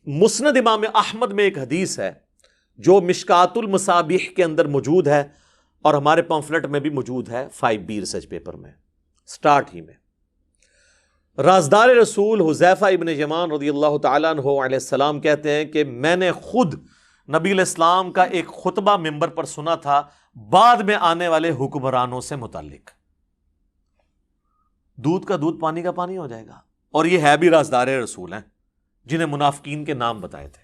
مسند امام احمد میں ایک حدیث ہے جو مشکات المصابیح کے اندر موجود ہے اور ہمارے پمفلٹ میں بھی موجود ہے 5B ریسرچ پیپر میں سٹارٹ ہی میں. رازدار رسول حذیفہ ابن یمان رضی اللہ تعالیٰ عنہ علیہ السلام کہتے ہیں کہ میں نے خود نبی علیہ السلام کا ایک خطبہ ممبر پر سنا تھا بعد میں آنے والے حکمرانوں سے متعلق. دودھ کا دودھ پانی کا پانی ہو جائے گا. اور یہ ہے بھی رازدار رسول ہیں جنہیں منافقین کے نام بتائے تھے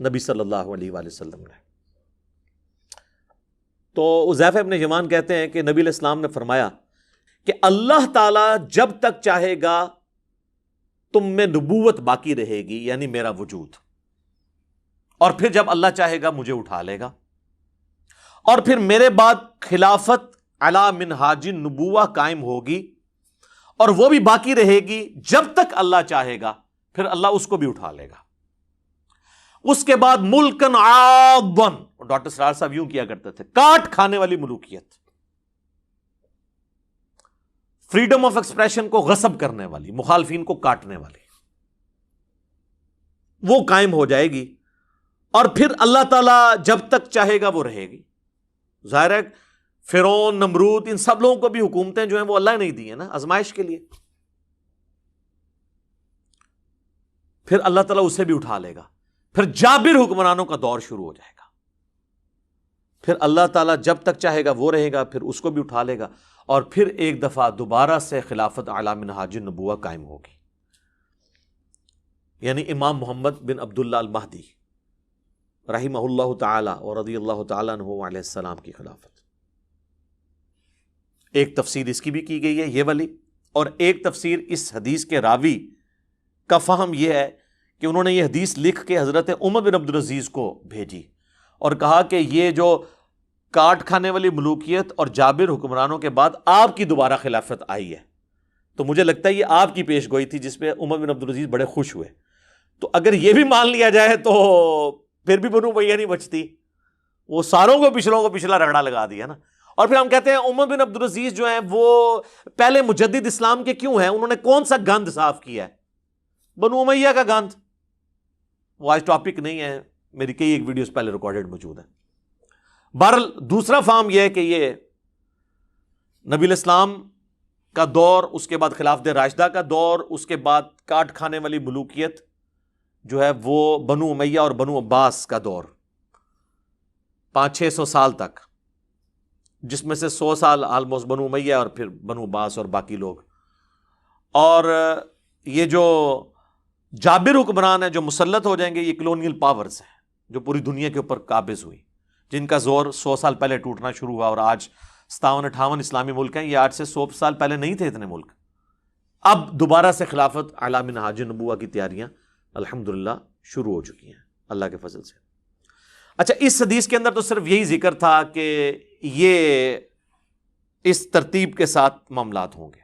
نبی صلی اللہ علیہ وآلہ وسلم نے. تو حذیفہ ابن یمان کہتے ہیں کہ نبی علیہ السلام نے فرمایا کہ اللہ تعالیٰ جب تک چاہے گا تم میں نبوت باقی رہے گی، یعنی میرا وجود، اور پھر جب اللہ چاہے گا مجھے اٹھا لے گا، اور پھر میرے بعد خلافت علی منہاج النبوہ قائم ہوگی اور وہ بھی باقی رہے گی جب تک اللہ چاہے گا، پھر اللہ اس کو بھی اٹھا لے گا. اس کے بعد ملکن عاضن، ڈاکٹر سرار صاحب یوں کیا کرتے تھے، کاٹ کھانے والی ملوکیت، فریڈم آف ایکسپریشن کو غصب کرنے والی، مخالفین کو کاٹنے والی، وہ قائم ہو جائے گی. اور پھر اللہ تعالیٰ جب تک چاہے گا وہ رہے گی. ظاہر ہے فرعون، نمرود، ان سب لوگوں کو بھی حکومتیں جو ہیں وہ اللہ نے نہیں دی ہیں نا، آزمائش کے لیے. پھر اللہ تعالیٰ اسے بھی اٹھا لے گا. پھر جابر حکمرانوں کا دور شروع ہو جائے گا. پھر اللہ تعالیٰ جب تک چاہے گا وہ رہے گا، پھر اس کو بھی اٹھا لے گا، اور پھر ایک دفعہ دوبارہ سے خلافت علی منہاج النبوہ قائم ہوگی، یعنی امام محمد بن عبداللہ المہدی رحمہ اللہ تعالی اور رضی اللہ تعالیٰ عنہ علیہ السلام کی خلافت. ایک تفسیر اس کی بھی کی گئی ہے یہ والی، اور ایک تفسیر اس حدیث کے راوی کا فہم یہ ہے کہ انہوں نے یہ حدیث لکھ کے حضرت عمر بن عبدالعزیز کو بھیجی اور کہا کہ یہ جو کاٹ کھانے والی ملوکیت اور جابر حکمرانوں کے بعد آپ کی دوبارہ خلافت آئی ہے، تو مجھے لگتا ہے یہ آپ کی پیش گوئی تھی جس پہ عمر بن عبدالعزیز بڑے خوش ہوئے. تو اگر یہ بھی مان لیا جائے تو پھر بھی بنو امیہ نہیں بچتی، وہ ساروں کو پچھلوں کو پچھلا رگڑا لگا دیا نا. اور پھر ہم کہتے ہیں عمر بن عبدالعزیز جو ہیں وہ پہلے مجدد اسلام کے کیوں ہیں؟ انہوں نے کون سا گند صاف کیا ہے؟ بنو امیہ کا گند. وہ آج ٹاپک نہیں ہے، میری کئی ایک ویڈیوز پہلے ریکارڈڈ موجود ہیں. بہرحال دوسرا فہم یہ ہے کہ یہ نبی علیہ السلام کا دور، اس کے بعد خلافت راشدہ کا دور، اس کے بعد کاٹ کھانے والی ملوکیت جو ہے وہ بنو امیہ اور بنو عباس کا دور 500-600 سال تک، جس میں سے 100 سال آلموسٹ بنو امیہ اور پھر بنو عباس اور باقی لوگ. اور یہ جو جابر حکمران ہیں جو مسلط ہو جائیں گے، یہ کلونیل پاورز ہیں جو پوری دنیا کے اوپر قابض ہوئی، جن کا زور 100 سال پہلے ٹوٹنا شروع ہوا، اور آج 57-58 اسلامی ملک ہیں. یہ آج سے 100 سال پہلے نہیں تھے اتنے ملک. اب دوبارہ سے خلافت علی منہاج النبوہ کی تیاریاں الحمدللہ شروع ہو چکی ہیں اللہ کے فضل سے. اچھا، اس حدیث کے اندر تو صرف یہی ذکر تھا کہ یہ اس ترتیب کے ساتھ معاملات ہوں گے.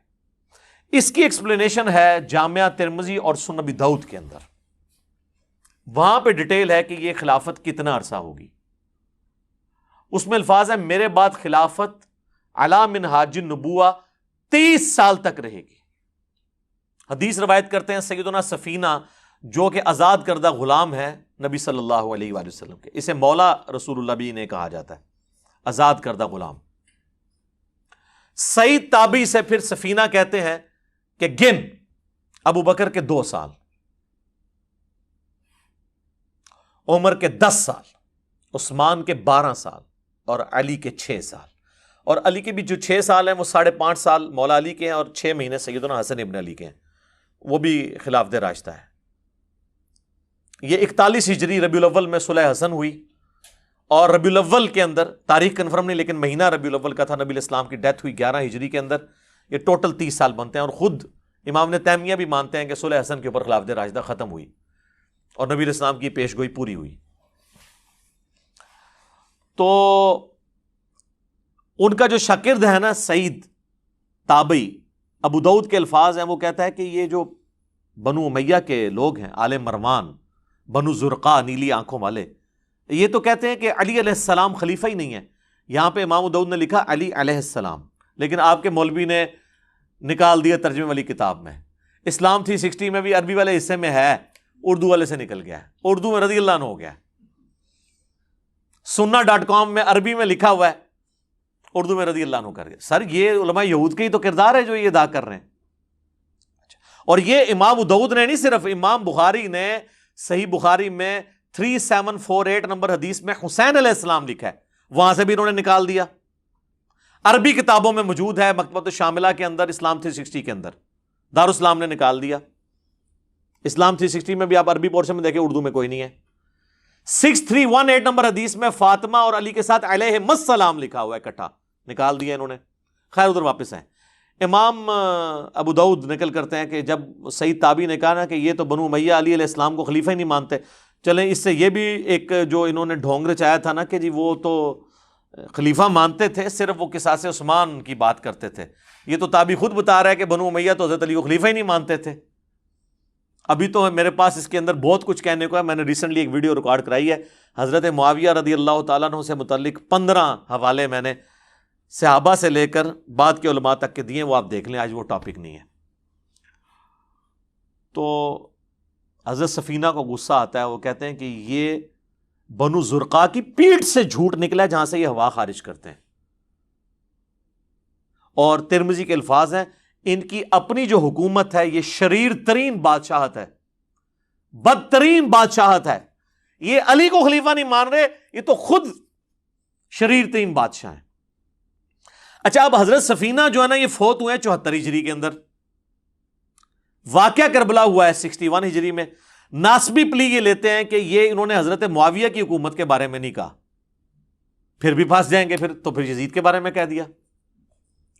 اس کی ایکسپلینیشن ہے جامعہ ترمذی اور سنن ابی داؤد کے اندر. وہاں پہ ڈیٹیل ہے کہ یہ خلافت کتنا عرصہ ہوگی. اس میں الفاظ ہیں میرے بعد خلافت علی منہاج النبوہ 30 سال تک رہے گی. حدیث روایت کرتے ہیں سیدنا سفینہ جو کہ آزاد کردہ غلام ہے نبی صلی اللہ علیہ وآلہ وسلم کے، اسے مولا رسول اللہ بھی نے کہا جاتا ہے، آزاد کردہ غلام. سعید تابعی سے پھر سفینہ کہتے ہیں کہ گن ابو بکر کے 2 سال، عمر کے 10 سال، عثمان کے 12 سال اور علی کے 6 سال. اور علی کے بھی جو 6 سال ہیں وہ 5.5 سال مولا علی کے ہیں اور 6 مہینے سیدنا حسن ابن علی کے ہیں، وہ بھی خلافت راشدہ ہے. یہ 41 ہجری ربیع الاول میں صلح حسن ہوئی، اور ربیع الاول کے اندر، تاریخ کنفرم نہیں لیکن مہینہ ربیع الاول کا تھا، نبی علیہ السلام کی ڈیتھ ہوئی 11 ہجری کے اندر. یہ ٹوٹل 30 سال بنتے ہیں. اور خود امام ابن تیمیہ بھی مانتے ہیں کہ صلح حسن کے اوپر خلافت راشدہ ختم ہوئی اور نبی علیہ السلام کی پیش گوئی پوری ہوئی. تو ان کا جو شاگرد ہے نا سعید تابعی، ابو داؤد کے الفاظ ہیں، وہ کہتا ہے کہ یہ جو بنو امیہ کے لوگ ہیں، آل مروان، بنو زرقا، نیلی آنکھوں والے، یہ تو کہتے ہیں کہ علی علیہ السلام خلیفہ ہی نہیں ہے. یہاں پہ امام داؤد نے لکھا علی علیہ السلام، لیکن آپ کے مولوی نے نکال دیا ترجمے والی کتاب میں. اسلام 360 میں بھی عربی والے حصے میں ہے اردو والے سے نکل گیا ہے, اردو میں رضی اللہ عنہ ہو گیا ہے. sunna.com میں عربی میں لکھا ہوا ہے, اردو میں رضی اللہ عنہ کر گیا. سر یہ علماء یہود کے ہی تو کردار ہے جو یہ ادا کر رہے ہیں. اور یہ امام ابو داؤد نے نہیں, صرف امام بخاری نے صحیح بخاری میں 3748 نمبر حدیث میں حسین علیہ السلام لکھا ہے, وہاں سے بھی انہوں نے نکال دیا. عربی کتابوں میں موجود ہے, مکتبۃ الشاملہ کے اندر, اسلام 360 کے اندر دارالاسلام نے نکال دیا. اسلام 360 میں بھی آپ عربی پورشن میں دیکھیں, اردو میں کوئی نہیں ہے. 6318 نمبر حدیث میں فاطمہ اور علی کے ساتھ علیہم السلام لکھا ہوا ہے, اکٹھا نکال دیا انہوں نے. خیر ادھر واپس ہیں. امام ابو داؤد نقل کرتے ہیں کہ جب سعید تابعی نے کہا نا کہ یہ تو بنو امیہ علی علیہ السلام کو خلیفہ ہی نہیں مانتے, چلیں اس سے یہ بھی ایک جو انہوں نے ڈھونگ رچایا تھا نا کہ جی وہ تو خلیفہ مانتے تھے, صرف وہ قصاص عثمان کی بات کرتے تھے. یہ تو تابعی خود بتا رہا ہے کہ بنو امیہ تو حضرت علی کو خلیفہ ہی نہیں مانتے تھے. ابھی تو میرے پاس اس کے اندر بہت کچھ کہنے کو ہے. میں نے ریسنٹلی ایک ویڈیو ریکارڈ کرائی ہے, حضرت معاویہ رضی اللہ تعالیٰ عنہ سے متعلق 15 حوالے میں نے صحابہ سے لے کر بعد کے علماء تک کے دیے, وہ آپ دیکھ لیں, آج وہ ٹاپک نہیں ہے. تو حضرت سفینہ کو غصہ آتا ہے, وہ کہتے ہیں کہ یہ بنو زرقا کی پیٹھ سے جھوٹ نکلا ہے جہاں سے یہ ہوا خارج کرتے ہیں. اور ترمذی کے الفاظ ہیں, ان کی اپنی جو حکومت ہے یہ شریر ترین بادشاہت ہے, بدترین بادشاہت ہے. یہ علی کو خلیفہ نہیں مان رہے, یہ تو خود شریر ترین بادشاہ ہیں. اچھا اب حضرت سفینہ جو ہے نا یہ فوت ہوئے ہیں 74 ہجری کے اندر, واقعہ کربلا ہوا ہے 61 ہجری میں. ناسبی پلی یہ لیتے ہیں کہ یہ انہوں نے حضرت معاویہ کی حکومت کے بارے میں نہیں کہا, پھر بھی پھنس جائیں گے پھر یزید کے بارے میں کہہ دیا,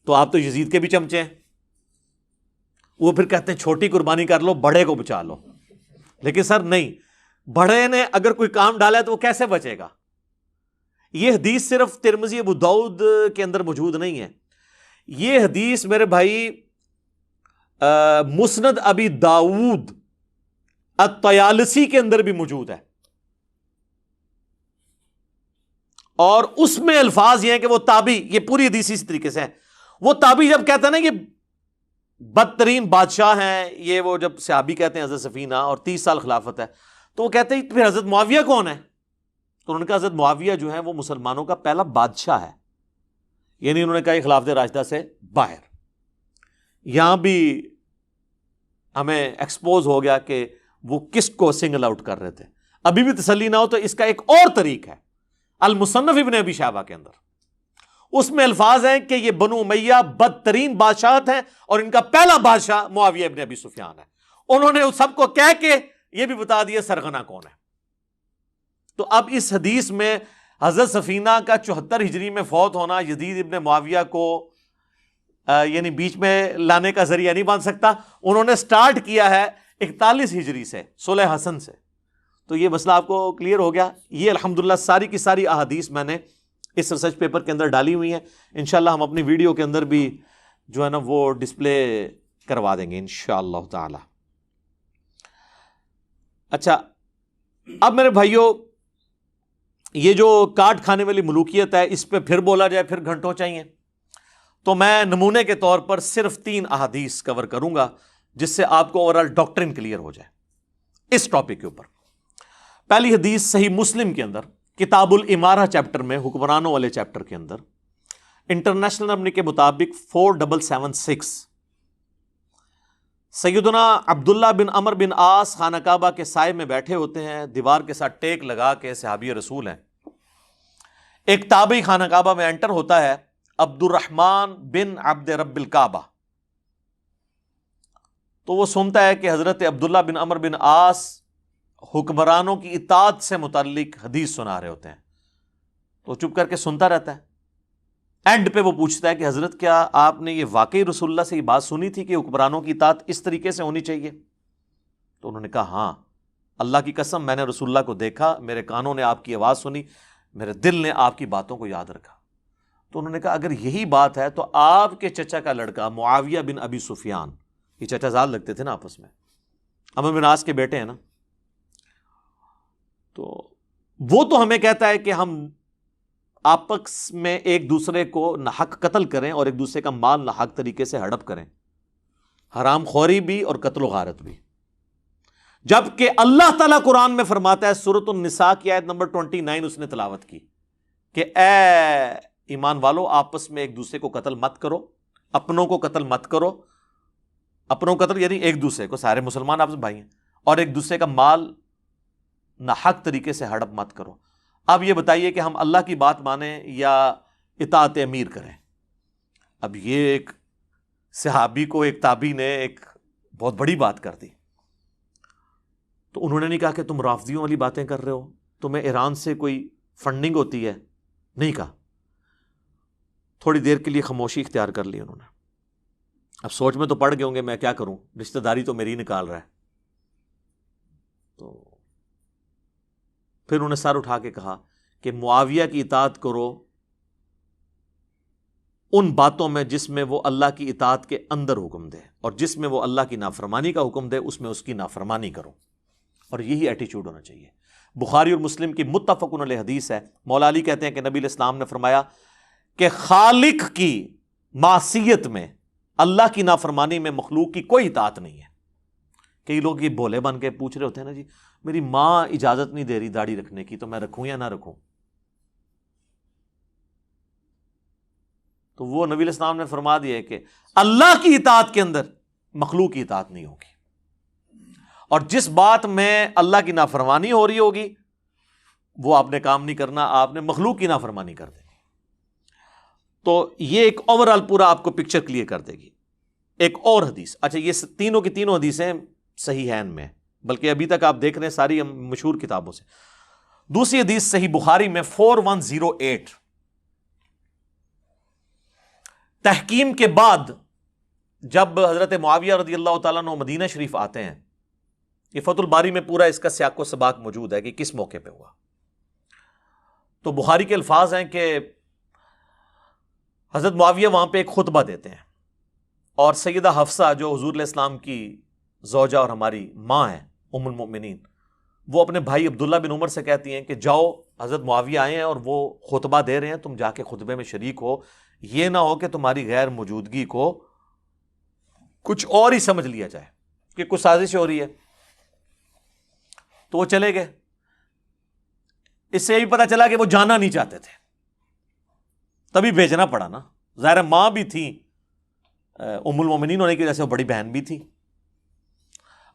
تو آپ تو یزید کے بھی چمچے ہیں. وہ پھر کہتے ہیں چھوٹی قربانی کر لو, بڑے کو بچا لو. لیکن سر نہیں, بڑے نے اگر کوئی کام ڈالا ہے تو وہ کیسے بچے گا؟ یہ حدیث صرف ترمذی ابو داؤد کے اندر موجود نہیں ہے, یہ حدیث میرے بھائی مسند ابی داؤد الطیالسی کے اندر بھی موجود ہے. اور اس میں الفاظ یہ ہیں کہ وہ تابعی, یہ پوری حدیث اسی طریقے سے ہے, وہ تابعی جب کہتا ہے نا یہ بدترین بادشاہ ہیں, یہ وہ جب صحابی کہتے ہیں حضرت سفینہ اور 30 سال خلافت ہے, تو وہ کہتے ہیں پھر حضرت معاویہ کون ہے؟ تو انہوں نے کہا حضرت معاویہ جو ہے وہ مسلمانوں کا پہلا بادشاہ ہے, یعنی انہوں نے کہا یہ خلافت راشدہ سے باہر. یہاں بھی ہمیں ایکسپوز ہو گیا کہ وہ کس کو سنگل آؤٹ کر رہے تھے. ابھی بھی تسلی نہ ہو تو اس کا ایک اور طریق ہے المصنف ابن ابی شیبہ کے اندر, اس میں الفاظ ہیں کہ یہ بنو امیہ بدترین بادشاہت ہیں اور ان کا پہلا بادشاہ معاویہ ابن ابی سفیان ہے. انہوں نے سب کو کہہ کے یہ بھی بتا دیا سرغنہ کون ہے. تو اب اس حدیث میں حضرت سفینہ کا 74 ہجری میں فوت ہونا یزید ابن معاویہ کو یعنی بیچ میں لانے کا ذریعہ نہیں بن سکتا. انہوں نے سٹارٹ کیا ہے 41 ہجری سے, صلح حسن سے. تو یہ مسئلہ آپ کو کلیئر ہو گیا. یہ الحمدللہ ساری کی ساری احادیث میں نے اس ریسرچ پیپر کے اندر ڈالی ہوئی ہیں. انشاءاللہ ہم اپنی ویڈیو کے اندر بھی جو ہے نا وہ ڈسپلے کروا دیں گے انشاءاللہ تعالی. اچھا اب میرے بھائیوں, یہ جو کاٹ کھانے والی ملوکیت ہے اس پہ پھر بولا جائے پھر گھنٹوں چاہیے, تو میں نمونے کے طور پر صرف 3 احادیث کور کروں گا جس سے آپ کو اوورآل ڈاکٹرن کلیئر ہو جائے اس ٹاپک کے اوپر. پہلی حدیث صحیح مسلم کے اندر کتاب الامارہ چیپٹر میں, حکمرانوں والے چیپٹر کے اندر, انٹرنیشنل نمبر کے مطابق 4776, سیدنا عبداللہ بن عمر بن عاص خانہ کعبہ کے سائے میں بیٹھے ہوتے ہیں, دیوار کے ساتھ ٹیک لگا کے, صحابی رسول ہیں. ایک تابعی خانہ کعبہ میں انٹر ہوتا ہے, عبد الرحمن بن عبد رب الکعبہ. تو وہ سنتا ہے کہ حضرت عبداللہ بن عمر بن عاص حکمرانوں کی اطاعت سے متعلق حدیث سنا رہے ہوتے ہیں. تو چپ کر کے سنتا رہتا ہے. اینڈ پہ وہ پوچھتا ہے کہ حضرت کیا آپ نے یہ واقعی رسول اللہ سے یہ بات سنی تھی کہ حکمرانوں کی اطاعت اس طریقے سے ہونی چاہیے؟ تو انہوں نے کہا ہاں, اللہ کی قسم میں نے رسول اللہ کو دیکھا, میرے کانوں نے آپ کی آواز سنی, میرے دل نے آپ کی باتوں کو یاد رکھا. تو انہوں نے کہا اگر یہی بات ہے تو آپ کے چچا کا لڑکا معاویہ بن ابی سفیان, یہ چچا زاد لگتے تھے نا آپس میں, عمرو بن عاص کے بیٹے ہیں نا, تو وہ تو ہمیں کہتا ہے کہ ہم آپس میں ایک دوسرے کو ناحق قتل کریں اور ایک دوسرے کا مال ناحق طریقے سے ہڑپ کریں, حرام خوری بھی اور قتل و غارت بھی. جبکہ اللہ تعالیٰ قرآن میں فرماتا ہے، سورۃ النساء کی آیت نمبر 29 اس نے تلاوت کی کہ اے ایمان والو آپس میں ایک دوسرے کو قتل مت کرو، اپنوں کو قتل مت کرو، اپنوں کو قتل یعنی ایک دوسرے کو، سارے مسلمان آپس میں بھائی ہیں، اور ایک دوسرے کا مال ناحق طریقے سے ہڑپ مت کرو۔ اب یہ بتائیے کہ ہم اللہ کی بات مانیں یا اطاعت امیر کریں؟ اب یہ ایک صحابی کو ایک تابعی نے ایک بہت بڑی بات کر دی، تو انہوں نے نہیں کہا کہ تم رافضیوں والی باتیں کر رہے ہو، تمہیں ایران سے کوئی فنڈنگ ہوتی ہے، نہیں کہا، تھوڑی دیر کے لیے خاموشی اختیار کر لی انہوں نے۔ اب سوچ میں تو پڑ گئے ہوں گے میں کیا کروں، رشتہ داری تو میری نکال رہا ہے، تو پھر انہوں نے سر اٹھا کے کہا کہ معاویہ کی اطاعت کرو ان باتوں میں جس میں وہ اللہ کی اطاعت کے اندر حکم دے، اور جس میں وہ اللہ کی نافرمانی کا حکم دے اس میں اس کی نافرمانی کرو، اور یہی ایٹیچیوڈ ہونا چاہیے۔ بخاری اور مسلم کی متفق علیہ حدیث ہے، مولا علی کہتے ہیں کہ نبی علیہ السلام نے فرمایا کہ خالق کی معصیت میں، اللہ کی نافرمانی میں مخلوق کی کوئی اطاعت نہیں ہے۔ کئی لوگ یہ بھولے بن کے پوچھ رہے ہوتے ہیں نا، جی میری ماں اجازت نہیں دے رہی داڑھی رکھنے کی تو میں رکھوں یا نہ رکھوں؟ تو وہ نبی علیہ السلام نے فرما دیا ہے کہ اللہ کی اطاعت کے اندر مخلوق کی اطاعت نہیں ہوگی، اور جس بات میں اللہ کی نافرمانی ہو رہی ہوگی وہ آپ نے کام نہیں کرنا، آپ نے مخلوق کی نافرمانی کر دینی۔ تو یہ ایک اوورآل پورا آپ کو پکچر کلیئر کر دے گی۔ ایک اور حدیث، اچھا یہ تینوں کی تینوں حدیثیں صحیحین میں، بلکہ ابھی تک آپ دیکھ رہے ہیں ساری مشہور کتابوں سے۔ دوسری حدیث صحیح بخاری میں 4108، تحکیم کے بعد جب حضرت معاویہ رضی اللہ تعالیٰ عنہ مدینہ شریف آتے ہیں، یہ فتح الباری میں پورا اس کا سیاق و سباق موجود ہے کہ کس موقع پہ ہوا۔ تو بخاری کے الفاظ ہیں کہ حضرت معاویہ وہاں پہ ایک خطبہ دیتے ہیں، اور سیدہ حفصہ جو حضور علیہ السلام کی زوجہ اور ہماری ماں ہیں ام المؤمنین، وہ اپنے بھائی عبداللہ بن عمر سے کہتی ہیں کہ جاؤ، حضرت معاویہ آئے ہیں اور وہ خطبہ دے رہے ہیں، تم جا کے خطبے میں شریک ہو، یہ نہ ہو کہ تمہاری غیر موجودگی کو کچھ اور ہی سمجھ لیا جائے کہ کچھ سازش ہو رہی ہے۔ تو وہ چلے گئے، اس سے یہ بھی پتا چلا کہ وہ جانا نہیں چاہتے تھے، تبھی بھیجنا پڑا نا، ظاہر ماں بھی تھی، ام المومنین ہونے کی وجہ سے وہ بڑی بہن بھی تھی۔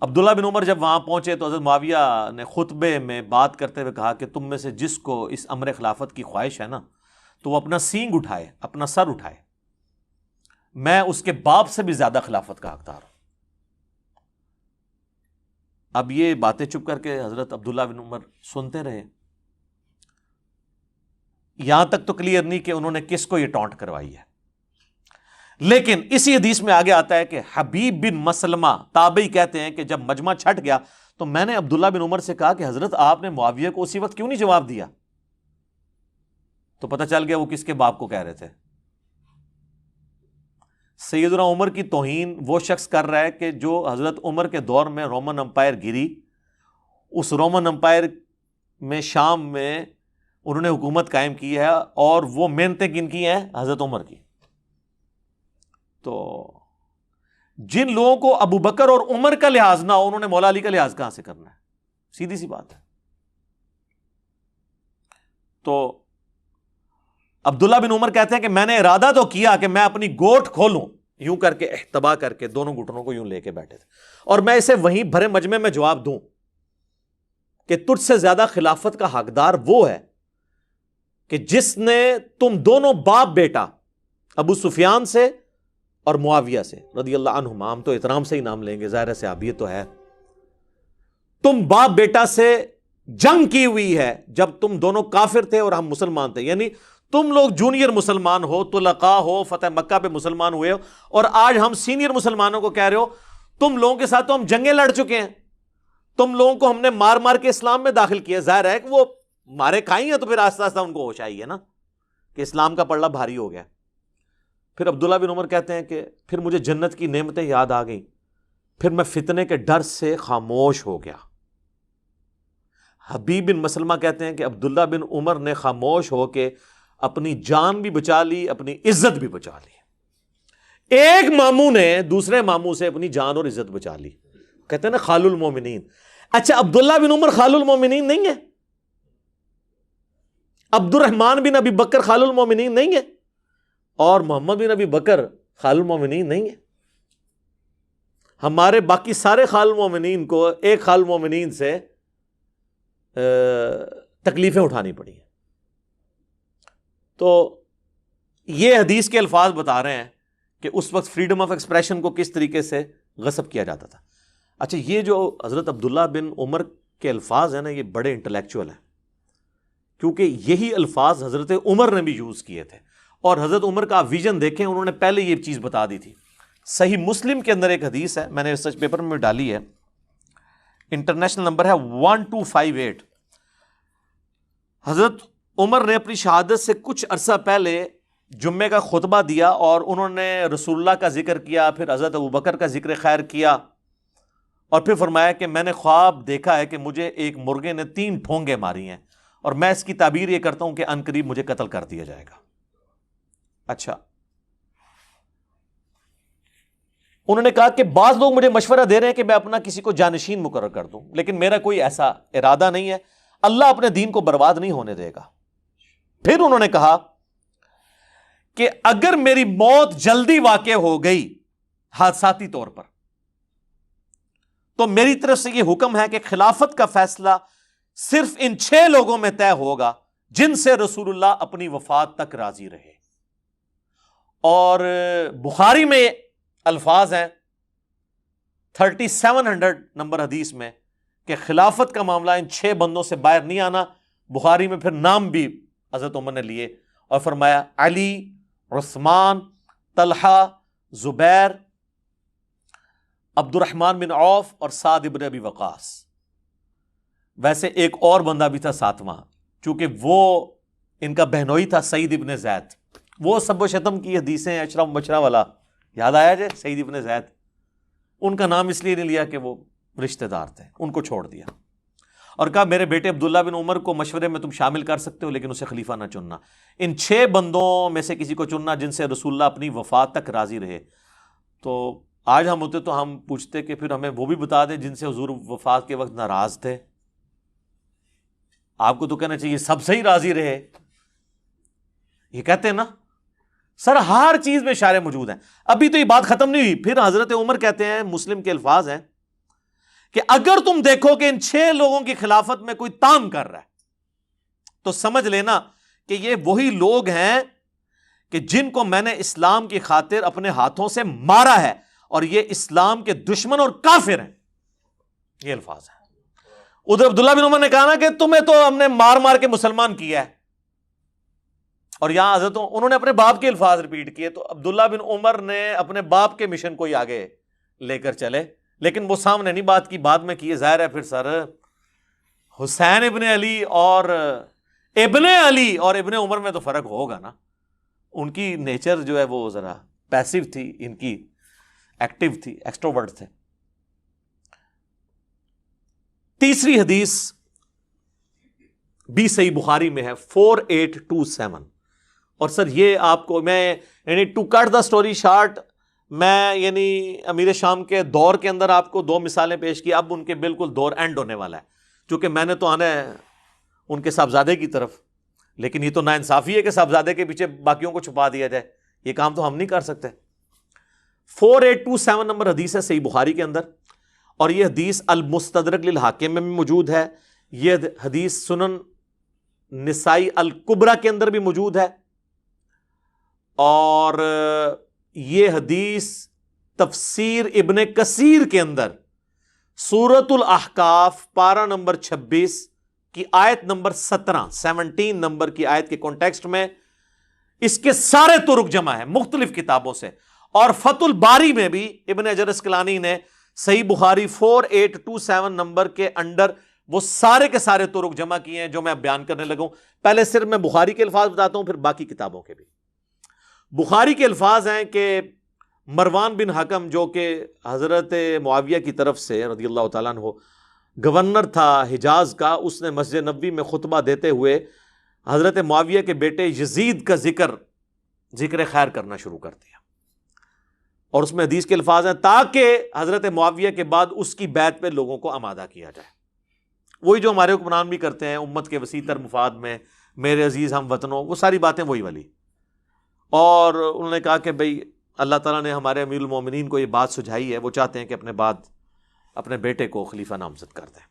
عبداللہ بن عمر جب وہاں پہنچے تو حضرت معاویہ نے خطبے میں بات کرتے ہوئے کہا کہ تم میں سے جس کو اس امر خلافت کی خواہش ہے نا، تو وہ اپنا سینگ اٹھائے، اپنا سر اٹھائے، میں اس کے باپ سے بھی زیادہ خلافت کا حقدار ہوں۔ اب یہ باتیں چپ کر کے حضرت عبداللہ بن عمر سنتے رہے، یہاں تک تو کلیئر نہیں کہ انہوں نے کس کو یہ ٹونٹ کروائی ہے، لیکن اسی حدیث میں آگے آتا ہے کہ حبیب بن مسلمہ تابعی کہتے ہیں کہ جب مجمع چھٹ گیا تو میں نے عبداللہ بن عمر سے کہا کہ حضرت آپ نے معاویہ کو اسی وقت کیوں نہیں جواب دیا؟ تو پتہ چل گیا وہ کس کے باپ کو کہہ رہے تھے۔ سیدنا عمر کی توہین وہ شخص کر رہا ہے کہ جو حضرت عمر کے دور میں رومن امپائر گری، اس رومن امپائر میں شام میں انہوں نے حکومت قائم کی ہے، اور وہ محنتیں کن کی ہیں؟ حضرت عمر کی۔ تو جن لوگوں کو ابو بکر اور عمر کا لحاظ نہ ہو، انہوں نے مولا علی کا لحاظ کہاں سے کرنا ہے؟ سیدھی سی بات ہے۔ تو عبداللہ بن عمر کہتے ہیں کہ میں نے ارادہ تو کیا کہ میں اپنی گوٹ کھولوں، یوں کر کے احتبا کر کے دونوں گھٹنوں کو یوں لے کے بیٹھے تھے، اور میں اسے وہیں بھرے مجمع میں جواب دوں کہ تجھ سے زیادہ خلافت کا حقدار وہ ہے کہ جس نے تم دونوں باپ بیٹا ابو سفیان سے اور معاویہ سے رضی اللہ عنہما، ہم تو احترام سے ہی نام لیں گے، ظاہر سے ابھی تو ہے، تم باپ بیٹا سے جنگ کی ہوئی ہے جب تم دونوں کافر تھے اور ہم مسلمان تھے، یعنی تم لوگ جونیئر مسلمان ہو، طلقاء ہو، فتح مکہ پہ مسلمان ہوئے ہو، اور آج ہم سینئر مسلمانوں کو کہہ رہے ہو تم لوگوں کے ساتھ تو ہم جنگیں لڑ چکے ہیں، تم لوگوں کو ہم نے مار مار کے اسلام میں داخل کیا۔ ظاہر ہے کہ وہ مارے کھائی ہیں تو پھر آہستہ آہستہ ان کو ہوش آئی ہے نا کہ اسلام کا پلڑا بھاری ہو گیا۔ پھر عبداللہ بن عمر کہتے ہیں کہ پھر مجھے جنت کی نعمتیں یاد آ گئیں، پھر میں فتنے کے ڈر سے خاموش ہو گیا۔ حبیب بن مسلمہ کہتے ہیں کہ عبداللہ بن عمر نے خاموش ہو کے اپنی جان بھی بچا لی، اپنی عزت بھی بچا لی۔ ایک ماموں نے دوسرے ماموں سے اپنی جان اور عزت بچا لی، کہتے ہیں نا خال المومنین، اچھا عبداللہ بن عمر خال المومنین نہیں ہے؟ عبد الرحمن بن ابی بکر خال المومنین نہیں ہے؟ اور محمد بن ابی بکر خال المومنین نہیں ہے؟ ہمارے باقی سارے خال المومنین کو ایک خال المومنین سے تکلیفیں اٹھانی پڑی ہیں. تو یہ حدیث کے الفاظ بتا رہے ہیں کہ اس وقت فریڈم آف ایکسپریشن کو کس طریقے سے غصب کیا جاتا تھا. اچھا یہ جو حضرت عبداللہ بن عمر کے الفاظ ہیں نا، یہ بڑے انٹلیکچوئل ہیں، کیونکہ یہی الفاظ حضرت عمر نے بھی یوز کیے تھے. اور حضرت عمر کا ویژن دیکھیں، انہوں نے پہلے یہ چیز بتا دی تھی. صحیح مسلم کے اندر ایک حدیث ہے، میں نے ریسرچ پیپر میں ڈالی ہے، انٹرنیشنل نمبر ہے 1258. حضرت عمر نے اپنی شہادت سے کچھ عرصہ پہلے جمعے کا خطبہ دیا اور انہوں نے رسول اللہ کا ذکر کیا، پھر حضرت ابوبکر کا ذکر خیر کیا، اور پھر فرمایا کہ میں نے خواب دیکھا ہے کہ مجھے ایک مرغے نے 3 ٹھونگے ماری ہیں، اور میں اس کی تعبیر یہ کرتا ہوں کہ ان قریب مجھے قتل کر دیا جائے گا. اچھا انہوں نے کہا کہ بعض لوگ مجھے مشورہ دے رہے ہیں کہ میں اپنا کسی کو جانشین مقرر کر دوں، لیکن میرا کوئی ایسا ارادہ نہیں ہے، اللہ اپنے دین کو برباد نہیں ہونے دے گا. پھر انہوں نے کہا کہ اگر میری موت جلدی واقع ہو گئی حادثاتی طور پر، تو میری طرف سے یہ حکم ہے کہ خلافت کا فیصلہ صرف ان 6 لوگوں میں طے ہوگا جن سے رسول اللہ اپنی وفات تک راضی رہے. اور بخاری میں الفاظ ہیں 3700 نمبر حدیث میں کہ خلافت کا معاملہ ان 6 بندوں سے باہر نہیں آنا. بخاری میں پھر نام بھی حضرت عمر نے لیے اور فرمایا علی، عثمان، طلحہ، زبیر، عبد الرحمن بن عوف اور سعد ابن ابی وقاص. ویسے ایک اور بندہ بھی تھا 7واں، چونکہ وہ ان کا بہنوئی تھا، سعید ابن زید. وہ سب و شتم کی حدیثیں اشرا مبشرہ والا یاد آیا جائے، سعید ابن زید. ان کا نام اس لیے نہیں لیا کہ وہ رشتہ دار تھے، ان کو چھوڑ دیا اور کہا میرے بیٹے عبداللہ بن عمر کو مشورے میں تم شامل کر سکتے ہو، لیکن اسے خلیفہ نہ چننا. ان 6 بندوں میں سے کسی کو چننا جن سے رسول اللہ اپنی وفات تک راضی رہے. تو آج ہم ہوتے تو ہم پوچھتے کہ پھر ہمیں وہ بھی بتا دیں جن سے حضور وفات کے وقت ناراض تھے. آپ کو تو کہنا چاہیے سب سے ہی راضی رہے. یہ کہتے ہیں نا سر ہر چیز میں اشارے موجود ہیں. ابھی تو یہ بات ختم نہیں ہوئی. پھر حضرت عمر کہتے ہیں، مسلم کے الفاظ ہیں کہ اگر تم دیکھو کہ ان 6 لوگوں کی خلافت میں کوئی تام کر رہا ہے تو سمجھ لینا کہ یہ وہی لوگ ہیں کہ جن کو میں نے اسلام کی خاطر اپنے ہاتھوں سے مارا ہے، اور یہ اسلام کے دشمن اور کافر ہیں. یہ الفاظ ہیں. ادھر عبداللہ بن عمر نے کہا نا کہ تمہیں تو ہم نے مار مار کے مسلمان کیا ہے، اور یہاں حضرت انہوں نے اپنے باپ کے الفاظ ریپیٹ کیے. تو عبداللہ بن عمر نے اپنے باپ کے مشن کو ہی آگے لے کر چلے، لیکن وہ سامنے نہیں بات کی، بعد میں کی. ظاہر ہے پھر سر حسین ابن علی اور ابن عمر میں تو فرق ہوگا نا. ان کی نیچر جو ہے وہ ذرا پیسیو تھی، ان کی ایکٹیو تھی، ایکسٹروورٹ تھے. تیسری حدیث بھی صحیح بخاری میں ہے 4827. اور سر یہ آپ کو میں یعنی to cut the story short, میں یعنی امیر شام کے دور کے اندر آپ کو 2 مثالیں پیش کی. اب ان کے بالکل دور اینڈ ہونے والا ہے، چونکہ میں نے تو آنا ہے ان کے صاحبزادے کی طرف، لیکن یہ تو ناانصافی ہے کہ صاحبزادے کے پیچھے باقیوں کو چھپا دیا جائے. یہ کام تو ہم نہیں کر سکتے. 4827 نمبر حدیث ہے صحیح بخاری کے اندر، اور یہ حدیث المستدرک للحاکم میں بھی موجود ہے. یہ حدیث سنن نسائی الکبریٰ کے اندر بھی موجود ہے، اور یہ حدیث تفسیر ابن کثیر کے اندر سورۃ الاحقاف پارہ نمبر 26 کی آیت نمبر 17 نمبر کی آیت کے کانٹیکسٹ میں اس کے سارے طرق جمع ہیں مختلف کتابوں سے. اور فتح الباری میں بھی ابن حجر اسقلانی نے صحیح بخاری 4827 نمبر کے انڈر وہ سارے کے سارے طرق جمع کیے ہیں جو میں اب بیان کرنے لگوں. پہلے صرف میں بخاری کے الفاظ بتاتا ہوں، پھر باقی کتابوں کے بھی. بخاری کے الفاظ ہیں کہ مروان بن حکم جو کہ حضرت معاویہ کی طرف سے رضی اللہ تعالیٰ عنہ گورنر تھا حجاز کا، اس نے مسجد نبوی میں خطبہ دیتے ہوئے حضرت معاویہ کے بیٹے یزید کا ذکر خیر کرنا شروع کر دیا. اور اس میں حدیث کے الفاظ ہیں تاکہ حضرت معاویہ کے بعد اس کی بیعت پہ لوگوں کو آمادہ کیا جائے. وہی جو ہمارے حکمران بھی کرتے ہیں امت کے وسیع تر مفاد میں، میرے عزیز ہم وطنوں، وہ ساری باتیں وہی والی. اور انہوں نے کہا کہ بھئی اللہ تعالیٰ نے ہمارے امیر المومنین کو یہ بات سجھائی ہے، وہ چاہتے ہیں کہ اپنے بعد اپنے بیٹے کو خلیفہ نامزد کر دیں.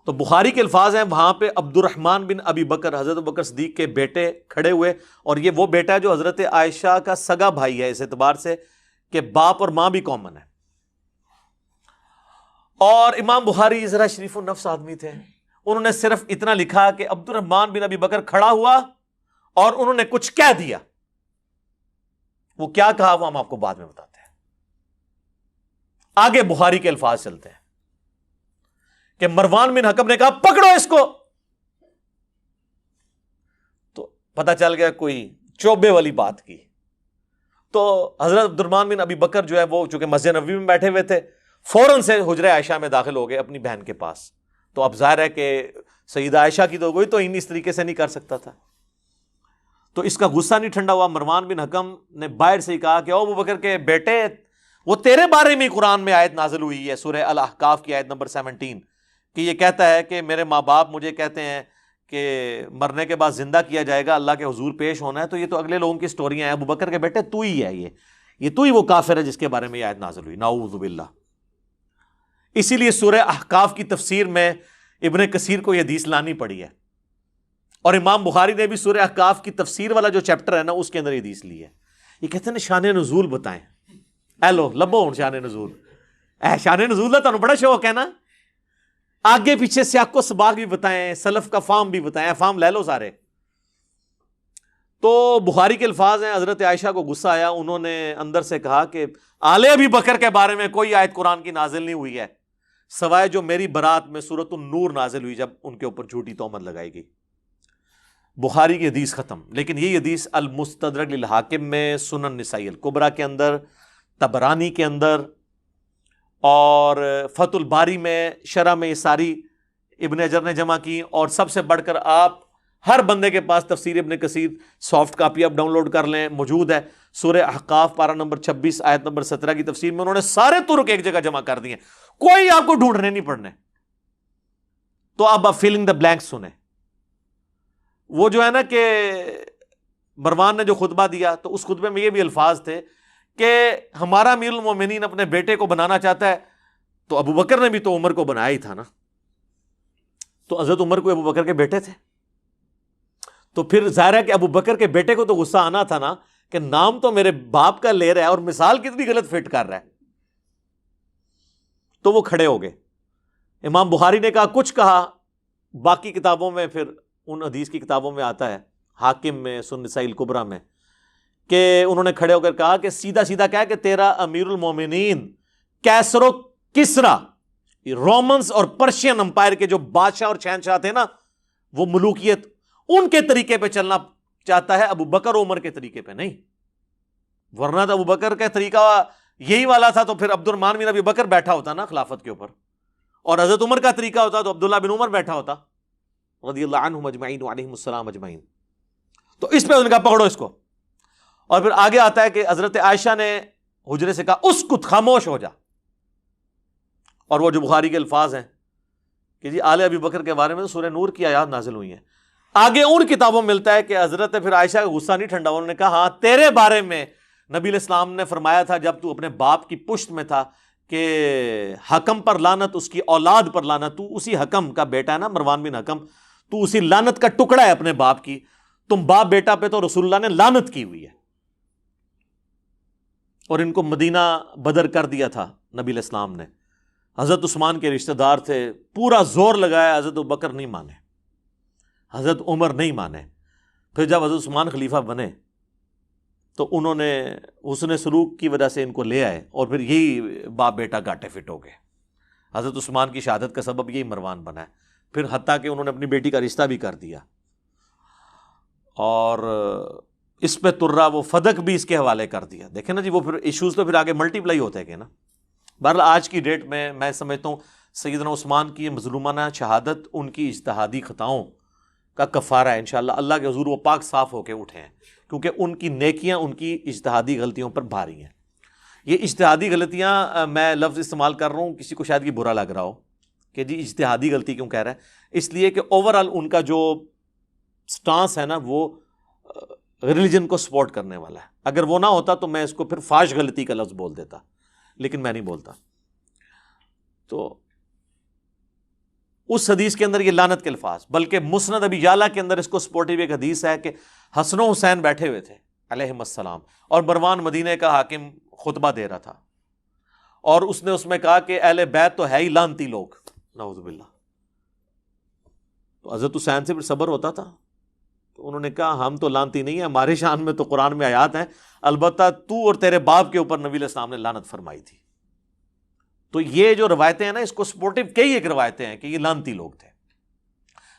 تو بخاری کے الفاظ ہیں وہاں پہ عبد الرحمن بن ابی بکر، حضرت ابوبکر صدیق کے بیٹے کھڑے ہوئے، اور یہ وہ بیٹا ہے جو حضرت عائشہ کا سگا بھائی ہے اس اعتبار سے کہ باپ اور ماں بھی کامن ہے. اور امام بخاری ذرا شریف النفس آدمی تھے، انہوں نے صرف اتنا لکھا کہ عبد الرحمن بن ابی بکر کھڑا ہوا اور انہوں نے کچھ کہہ دیا. وہ کیا کہا وہ ہم آپ کو بعد میں بتاتے ہیں. آگے بخاری کے الفاظ چلتے ہیں کہ مروان بن حکم نے کہا پکڑو اس کو. تو پتہ چل گیا کوئی چوبے والی بات کی. تو حضرت عبد الرحمن بن ابی بکر جو ہے وہ چونکہ مسجد نبوی میں بیٹھے ہوئے تھے، فوراً سے حجرہ عائشہ میں داخل ہو گئے اپنی بہن کے پاس. تو اب ظاہر ہے کہ سیدہ عائشہ کی تو کوئی تو اس طریقے سے نہیں کر سکتا تھا. تو اس کا غصہ نہیں ٹھنڈا ہوا. مروان بن حکم نے باہر سے ہی کہا کہ او ابو بکر کے بیٹے، وہ تیرے بارے میں قرآن میں آیت نازل ہوئی ہے سورہ الاحقاف کی آیت نمبر 17 کہ یہ کہتا ہے کہ میرے ماں باپ مجھے کہتے ہیں کہ مرنے کے بعد زندہ کیا جائے گا، اللہ کے حضور پیش ہونا ہے. تو یہ تو اگلے لوگوں کی سٹوریاں ہیں. ابو بکر کے بیٹے تو ہی ہے، یہ تو ہی وہ کافر ہے جس کے بارے میں یہ آیت نازل ہوئی. نعوذ باللہ. اسی لیے سورہ احقاف کی تفسیر میں ابن کثیر کو یہ حدیث لانی پڑی ہے، اور امام بخاری نے بھی سورہ احقاف کی تفسیر والا جو چیپٹر ہے نا اس کے اندر یہ حدیث لی ہے. یہ کہتے ہیں شان نزول بتائیں. اے لو لبو ہوں شان نزول، شان نزول کا تمہیں بڑا شوق ہے نا، آگے پیچھے سیاق و سباق بھی بتائیں، سلف کا فام بھی بتائیں، فام لے لو سارے. تو بخاری کے الفاظ ہیں حضرت عائشہ کو غصہ آیا، انہوں نے اندر سے کہا کہ آل ابی بکر کے بارے میں کوئی آیت قرآن کی نازل نہیں ہوئی ہے سوائے جو میری برات میں سورۃ النور نازل ہوئی جب ان کے اوپر جھوٹی تہمت لگائی گئی. بخاری کی حدیث ختم. لیکن یہ حدیث المستدرک للحاکم میں، سنن نسائی الکبریٰ کے اندر، طبرانی کے اندر، اور فتح الباری میں شرح میں یہ ساری ابن حجر نے جمع کی. اور سب سے بڑھ کر آپ ہر بندے کے پاس تفسیر ابن کثیر سافٹ کاپی آپ ڈاؤن لوڈ کر لیں، موجود ہے. سورہ احقاف پارہ نمبر 26 آیت نمبر 17 کی تفسیر میں انہوں نے سارے ترک ایک جگہ جمع کر دیے، کوئی آپ کو ڈھونڈنے نہیں پڑنے. تو اب آپ فیلنگ دا بلینک سنیں. وہ جو ہے نا کہ مروان نے جو خطبہ دیا تو اس خطبے میں یہ بھی الفاظ تھے کہ ہمارا امیر المومنین اپنے بیٹے کو بنانا چاہتا ہے، تو ابو بکر نے بھی تو عمر کو بنایا ہی تھا نا. تو حضرت عمر کو ابو بکر کے بیٹے تھے، تو پھر ظاہر ہے کہ ابو بکر کے بیٹے کو تو غصہ آنا تھا نا کہ نام تو میرے باپ کا لے رہا ہے اور مثال کتنی غلط فٹ کر رہا ہے. تو وہ کھڑے ہو گئے. امام بخاری نے کہا کچھ کہا، باقی کتابوں میں پھر ان حدیث کی کتابوں میں آتا ہے، حاکم میں، سنن نسائی الکبریٰ میں، کہ انہوں نے کھڑے ہو کر کہا کہ سیدھا سیدھا کہا کہ تیرا امیر المومنین کیسر و کسرا، رومنز اور پرشین امپائر کے جو بادشاہ اور شہنشاہ تھے نا، وہ ملوکیت ان کے طریقے پہ چلنا چاہتا ہے، ابو بکر عمر کے طریقے پہ نہیں. ورنہ تو ابو بکر کا طریقہ یہی والا تھا تو پھر عبد الرحمن بن ابی بکر بیٹھا ہوتا نا خلافت کے اوپر، اور حضرت عمر کا طریقہ ہوتا تو عبداللہ بن عمر بیٹھا ہوتا رضی اللہ عنہم اجمعین وعلیہم السلام اجمعین. تو اس پہ انہوں نے کہا پکڑو اس کو. اور پھر آگے آتا ہے کہ حضرت عائشہ نے حجرے سے کہا اسکت، خاموش ہو جا. اور وہ جو بخاری کے الفاظ ہیں کہ جی آل ابی بکر کے بارے میں سورہ نور کی آیات نازل ہوئی ہیں. آگے ان کتابوں میں ملتا ہے کہ حضرت پھر عائشہ کا غصہ نہیں ٹھنڈا، انہوں نے کہا ہاں تیرے بارے میں نبی علیہ السلام نے فرمایا تھا جب تو اپنے باپ کی پشت میں تھا کہ حکم پر لعنت، اس کی اولاد پر لعنت. تو اسی حکم کا بیٹا ہے نا مروان بن حکم، تو اسی لعنت کا ٹکڑا ہے اپنے باپ کی. تم باپ بیٹا پہ تو رسول اللہ نے لعنت کی ہوئی ہے. اور ان کو مدینہ بدر کر دیا تھا نبی علیہ السلام نے. حضرت عثمان کے رشتہ دار تھے، پورا زور لگایا، حضرت ابوبکر نہیں مانے، حضرت عمر نہیں مانے. پھر جب حضرت عثمان خلیفہ بنے تو انہوں نے حسن سلوک کی وجہ سے ان کو لے آئے، اور پھر یہی باپ بیٹا گاٹے فٹ ہو گئے. حضرت عثمان کی شہادت کا سبب یہی مروان بنا ہے. پھر حتیٰ کہ انہوں نے اپنی بیٹی کا رشتہ بھی کر دیا، اور اس پہ ترا وہ فدق بھی اس کے حوالے کر دیا. دیکھیں نا جی، وہ پھر ایشوز تو پھر آگے ملٹی پلائی ہوتے ہیں نا. بہرحال آج کی ڈیٹ میں سمجھتا ہوں سیدنا عثمان کی مظلومانہ شہادت ان کی اجتہادی خطاؤں کا کفارہ ہے. انشاءاللہ اللہ کے حضور وہ پاک صاف ہو کے اٹھے ہیں، کیونکہ ان کی نیکیاں ان کی اجتہادی غلطیوں پر بھاری ہیں. یہ اجتہادی غلطیاں میں لفظ استعمال کر رہا ہوں، کسی کو شاید یہ برا لگ رہا ہو کہ جی اجتہادی غلطی کیوں کہہ رہا ہے؟ اس لیے کہ اوور آل ان کا جو سٹانس ہے نا وہ ریلیجن کو سپورٹ کرنے والا ہے. اگر وہ نہ ہوتا تو میں اس کو پھر فاش غلطی کا لفظ بول دیتا، لیکن میں نہیں بولتا. تو اس حدیث کے اندر یہ لعنت کے الفاظ، بلکہ مسند ابی یعلا کے اندر اس کو سپورٹیو ایک حدیث ہے کہ حسن و حسین بیٹھے ہوئے تھے علیہم السلام، اور مروان مدینے کا حاکم خطبہ دے رہا تھا، اور اس نے اس میں کہا کہ اہل بیت تو ہے ہی لعنتی لوگ، نعوذ باللہ. تو حضرت حسین سے پھر صبر ہوتا تھا، تو انہوں نے کہا ہم تو لعنتی نہیں ہیں، ہماری شان میں تو قرآن میں آیات ہیں، البتہ تو اور تیرے باپ کے اوپر نبی علیہ السلام نے لعنت فرمائی تھی. تو یہ جو روایتیں ہیں نا، اس کو سپورٹیو کئی ایک روایتیں ہیں کہ یہ لعنتی لوگ تھے.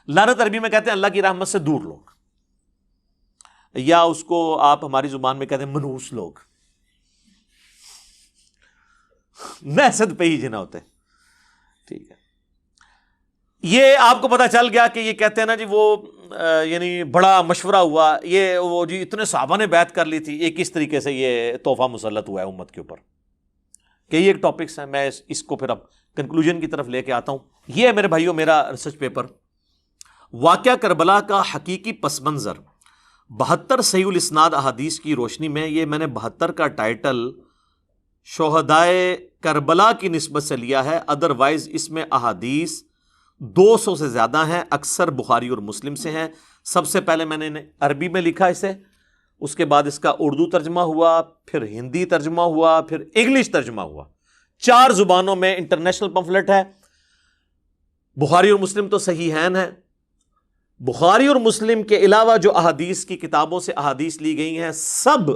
لعنت عربی میں کہتے ہیں اللہ کی رحمت سے دور لوگ، یا اس کو آپ ہماری زبان میں کہتے ہیں منحوس لوگ، نحست پہ ہی جنا ہوتے. ٹھیک ہے، یہ آپ کو پتا چل گیا کہ یہ کہتے ہیں نا جی وہ یعنی بڑا مشورہ ہوا، یہ وہ جی اتنے صحابہ نے بیعت کر لی تھی، یہ کس طریقے سے یہ تحفہ مسلط ہوا ہے امت کے اوپر. کئی ایک ٹاپکس ہیں، میں اس کو پھر اب کنکلوژن کی طرف لے کے آتا ہوں. یہ ہے میرے بھائیوں میرا ریسرچ پیپر، واقعہ کربلا کا حقیقی پس منظر 72 صحیح الاسناد احادیث کی روشنی میں. یہ میں نے 72 کا ٹائٹل شہدائے کربلا کی نسبت سے لیا ہے، ادروائز اس میں احادیث 200 سے زیادہ ہیں، اکثر بخاری اور مسلم سے ہیں. سب سے پہلے میں نے عربی میں لکھا اسے، اس کے بعد اس کا اردو ترجمہ ہوا، پھر ہندی ترجمہ ہوا، پھر انگلش ترجمہ ہوا. 4 زبانوں میں انٹرنیشنل پمفلٹ ہے. بخاری اور مسلم تو صحیحین ہیں. بخاری اور مسلم کے علاوہ جو احادیث کی کتابوں سے احادیث لی گئی ہیں، سب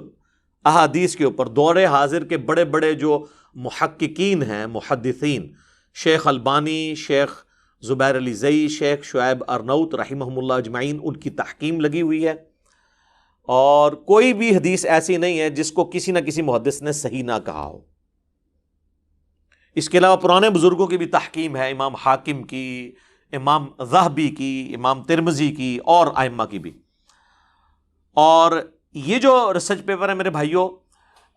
احادیث کے اوپر دور حاضر کے بڑے بڑے جو محققین ہیں، محدثین، شیخ البانی، شیخ زبیر علی زئی، شیخ شعیب ارنوت رحمہم اللہ اجمعین، ان کی تحقیم لگی ہوئی ہے. اور کوئی بھی حدیث ایسی نہیں ہے جس کو کسی نہ کسی محدث نے صحیح نہ کہا ہو. اس کے علاوہ پرانے بزرگوں کی بھی تحقیم ہے، امام حاکم کی، امام ذہبی کی، امام ترمذی کی، اور ائمہ کی بھی. اور یہ جو ریسرچ پیپر ہے میرے بھائیوں،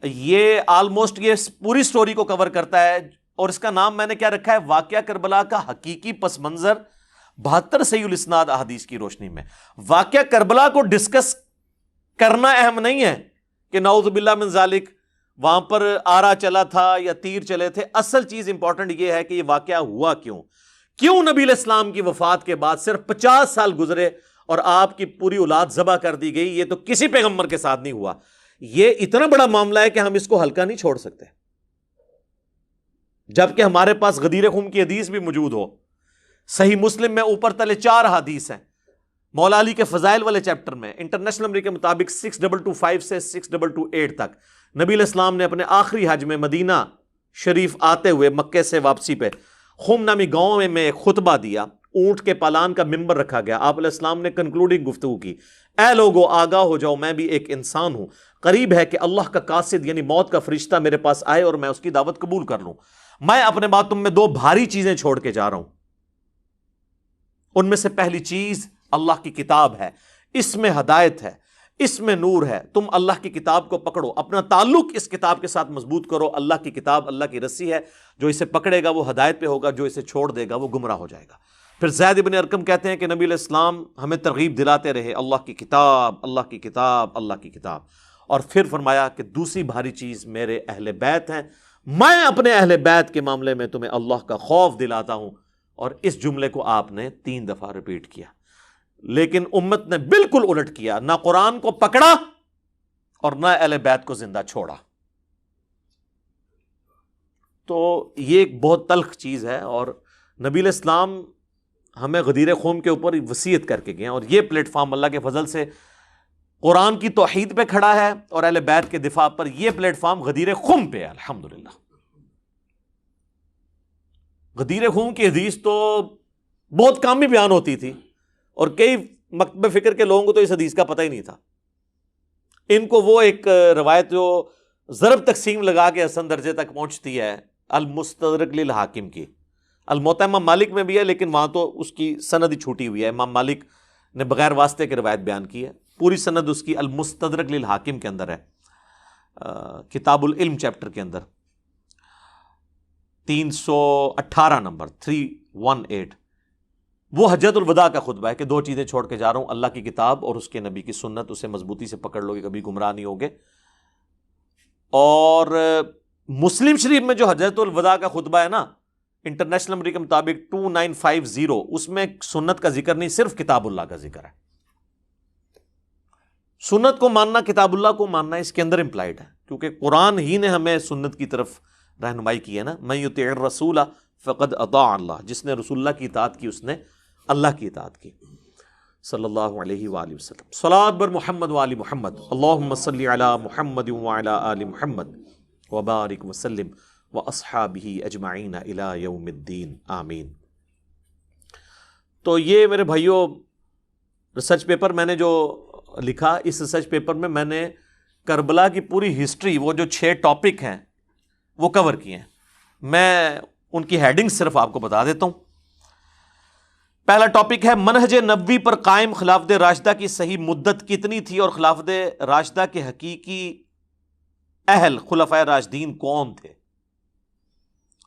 یہ آلموسٹ یہ پوری سٹوری کو کور کرتا ہے، اور اس کا نام میں نے کیا رکھا ہے؟ واقعہ کربلا کا حقیقی پس منظر 72 صحیح الاسناد احادیث کی روشنی میں. واقعہ کربلا کو ڈسکس کرنا اہم نہیں ہے کہ نعوذ باللہ من ذالک وہاں پر آرا چلا تھا یا تیر چلے تھے. اصل چیز امپورٹنٹ یہ ہے کہ یہ واقعہ ہوا کیوں نبی علیہ السلام کی وفات کے بعد صرف 50 سال گزرے اور آپ کی پوری اولاد ذبح کر دی گئی. یہ تو کسی پیغمبر کے ساتھ نہیں ہوا. یہ اتنا بڑا معاملہ ہے کہ ہم اس کو ہلکا نہیں چھوڑ سکتے، جبکہ ہمارے پاس غدیر خم کی حدیث بھی موجود ہو. صحیح مسلم میں اوپر تلے 4 حدیث ہیں. مولا علی کے فضائل والے چیپٹر میں انٹرنیشنل نمبر کے مطابق 6225 سے 6228 تک نبی علیہ السلام نے اپنے آخری حج میں مدینہ شریف آتے ہوئے مکے سے واپسی پہ خم نامی گاؤں میں ایک خطبہ دیا. اونٹ کے پالان کا ممبر رکھا گیا. آپ علیہ السلام نے کنکلوڈنگ گفتگو کی، اے لوگو آگاہ ہو جاؤ، میں بھی ایک انسان ہوں. قریب ہے کہ اللہ کا قاصد یعنی موت کا فرشتہ میرے پاس آئے اور میں اس کی دعوت قبول کر لوں. میں اپنے بعد تم میں 2 بھاری چیزیں چھوڑ کے جا رہا ہوں. ان میں سے پہلی چیز اللہ کی کتاب ہے، اس میں ہدایت ہے، اس میں نور ہے. تم اللہ کی کتاب کو پکڑو، اپنا تعلق اس کتاب کے ساتھ مضبوط کرو. اللہ کی کتاب اللہ کی رسی ہے، جو اسے پکڑے گا وہ ہدایت پہ ہوگا، جو اسے چھوڑ دے گا وہ گمراہ ہو جائے گا. پھر زید ابن ارقم کہتے ہیں کہ نبی علیہ السلام ہمیں ترغیب دلاتے رہے، اللہ کی کتاب، اللہ کی کتاب، اللہ کی کتاب. اور پھر فرمایا کہ دوسری بھاری چیز میرے اہل بیت ہیں، میں اپنے اہل بیت کے معاملے میں تمہیں اللہ کا خوف دلاتا ہوں. اور اس جملے کو آپ نے 3 دفعہ ریپیٹ کیا. لیکن امت نے بالکل الٹ کیا، نہ قرآن کو پکڑا اور نہ اہل بیت کو زندہ چھوڑا. تو یہ ایک بہت تلخ چیز ہے. اور نبی علیہ السلام ہمیں غدیر قوم کے اوپر وصیت کر کے گئے، اور یہ پلیٹ فارم اللہ کے فضل سے قرآن کی توحید پہ کھڑا ہے، اور اہل بیت کے دفاع پر یہ پلیٹ فارم غدیر قوم پہ ہے. الحمدللہ. غدیر قوم کی حدیث تو بہت کم ہی بیان ہوتی تھی، اور کئی مکتب فکر کے لوگوں کو تو اس حدیث کا پتہ ہی نہیں تھا. ان کو وہ ایک روایت جو ضرب تقسیم لگا کے حسن درجے تک پہنچتی ہے، المستدرک للحاکم کی، الموطا امام مالک میں بھی ہے لیکن وہاں تو اس کی سند ہی چھوٹی ہوئی ہے. امام مالک نے بغیر واسطے کے روایت بیان کی ہے. پوری سند اس کی المستدرک للحاکم کے اندر ہے، کتاب العلم چیپٹر کے اندر 318 نمبر 18 وہ حجۃ الوداع کا خطبہ ہے کہ 2 چیزیں چھوڑ کے جا رہا ہوں، اللہ کی کتاب اور اس کے نبی کی سنت، اسے مضبوطی سے پکڑ لو گے کبھی گمراہ نہیں ہوگے۔ اور مسلم شریف میں جو حجۃ الوداع کا خطبہ ہے نا، انٹرنیشنل نمبر کے مطابق 2950، اس میں سنت کا ذکر نہیں، صرف کتاب اللہ کا ذکر ہے۔ سنت کو ماننا، کتاب اللہ کو ماننا اس کے اندر امپلائڈ ہے، کیونکہ قرآن ہی نے ہمیں سنت کی طرف رہنمائی کی ہے نا، من یطیع الرسول فقد اطاع اللہ، جس نے رسول اللہ کی اطاعت کی اس نے اللہ کی اطاعت کی، صلی اللہ علیہ وآلہ وسلم۔ صلاۃ بر محمد وآل محمد، اللہم صلی علی محمد وعلی آل محمد وبارک وسلم واصحابہ اجمعین الی یوم الدین، آمین۔ تو یہ میرے بھائیوں ریسرچ پیپر میں نے جو لکھا، اس ریسرچ پیپر میں نے کربلا کی پوری ہسٹری، وہ جو 6 ٹاپک ہیں وہ کور کیے ہیں۔ میں ان کی ہیڈنگ صرف آپ کو بتا دیتا ہوں۔ پہلا ٹاپک ہے منہج نبوی پر قائم خلافت راشدہ کی صحیح مدت کتنی تھی اور خلافت راشدہ کے حقیقی اہل خلفائے راشدین کون تھے۔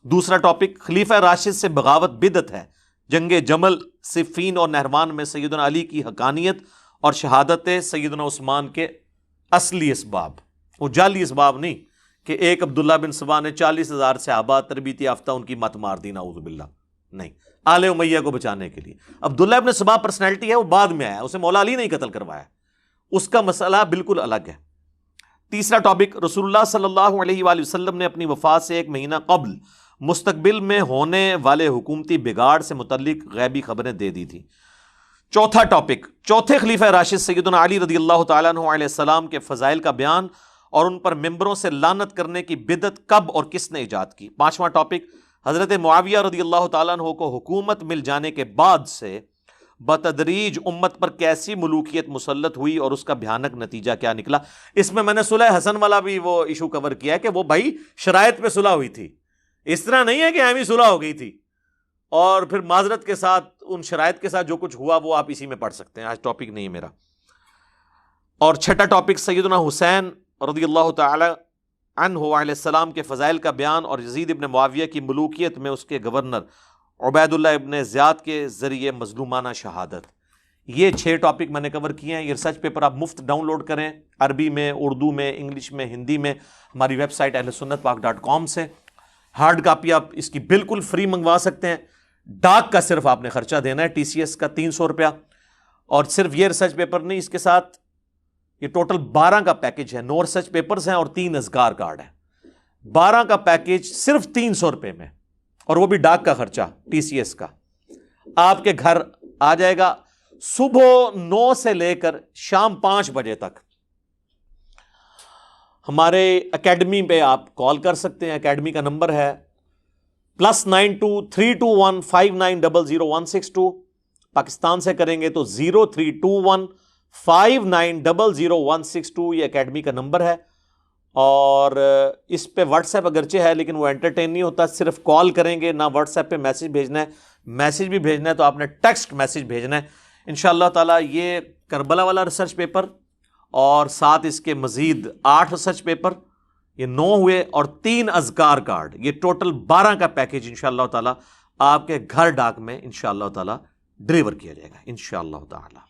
دوسرا ٹاپک خلیفہ راشد سے بغاوت بدعت ہے، جنگ جمل، صفین اور نہروان میں سیدنا علی کی حقانیت اور شہادت سیدنا عثمان کے اصلی اسباب، وہ جعلی اسباب نہیں کہ ایک عبداللہ بن سبا نے 40,000 صحابہ تربیت یافتہ ان کی مت مار دی، نعوذ باللہ، نہیں، آل امیہ کو بچانے کے لیے۔ عبداللہ بن سبا پرسنالٹی ہے، وہ بعد میں آیا، اسے مولا علی نہیں قتل کروایا، اس کا مسئلہ بالکل الگ ہے۔ تیسرا ٹاپک رسول اللہ صلی اللہ علیہ وآلہ وسلم نے اپنی وفات سے 1 مہینہ قبل مستقبل میں ہونے والے حکومتی بگاڑ سے متعلق غیبی خبریں دے دی تھی۔ چوتھا ٹاپک چوتھے خلیفہ راشد سیدنا علی رضی اللہ تعالیٰ عنہ علیہ السلام کے فضائل کا بیان اور ان پر ممبروں سے لعنت کرنے کی بدعت کب اور کس نے ایجاد کی۔ پانچواں ٹاپک حضرت معاویہ رضی اللہ تعالیٰ عنہ کو حکومت مل جانے کے بعد سے بتدریج امت پر کیسی ملوکیت مسلط ہوئی اور اس کا بھیانک نتیجہ کیا نکلا۔ اس میں نے صلح حسن والا بھی وہ ایشو کور کیا ہے کہ وہ بھائی شرائط پہ صلح ہوئی تھی، اس طرح نہیں ہے کہ ایویں صلح ہو گئی تھی، اور پھر معذرت کے ساتھ ان شرائط کے ساتھ جو کچھ ہوا وہ آپ اسی میں پڑھ سکتے ہیں، آج ٹاپک نہیں ہے میرا۔ اور چھٹا ٹاپک سیدنا حسین رضی اللہ تعالی عنہ علیہ السلام کے فضائل کا بیان اور یزید ابن معاویہ کی ملوکیت میں اس کے گورنر عبید اللہ ابن زیاد کے ذریعے مظلومانہ شہادت۔ یہ 6 ٹاپک میں نے کور کیے ہیں۔ یہ ریسرچ پیپر آپ مفت ڈاؤن لوڈ کریں، عربی میں، اردو میں، انگلش میں، ہندی میں، ہماری ویب سائٹ ahlsunnatpak.com سے۔ ہارڈ کاپی آپ اس کی بالکل فری منگوا سکتے ہیں، ڈاک کا صرف آپ نے خرچہ دینا ہے TCS کا 300 روپیہ۔ اور صرف یہ ریسرچ پیپر نہیں، اس کے ساتھ یہ ٹوٹل 12 کا پیکج ہے، 9 ریسرچ پیپرز ہیں اور 3 اذکار کارڈ ہیں۔ 12 کا پیکج صرف 300 روپے میں، اور وہ بھی ڈاک کا خرچہ TCS کا، آپ کے گھر آ جائے گا صبح 9 سے لے کر شام 5 بجے تک۔ ہمارے اکیڈمی پہ آپ کال کر سکتے ہیں، اکیڈمی کا نمبر ہے +923215900162، پاکستان سے کریں گے تو 032159000162، یہ اکیڈمی کا نمبر ہے۔ اور اس پہ واٹس ایپ اگرچہ ہے لیکن وہ انٹرٹین نہیں ہوتا، صرف کال کریں گے، نہ واٹس ایپ پہ میسج بھیجنا ہے، میسج بھی بھیجنا ہے تو آپ نے ٹیکسٹ میسج بھیجنا ہے۔ انشاءاللہ تعالیٰ یہ کربلا والا ریسرچ پیپر اور ساتھ اس کے مزید 8 ریسرچ پیپر، یہ 9 ہوئے، اور 3 اذکار کارڈ، یہ ٹوٹل 12 کا پیکج انشاءاللہ تعالیٰ آپ کے گھر ڈاک میں انشاءاللہ تعالیٰ ڈلیور کیا جائے گا انشاءاللہ تعالیٰ۔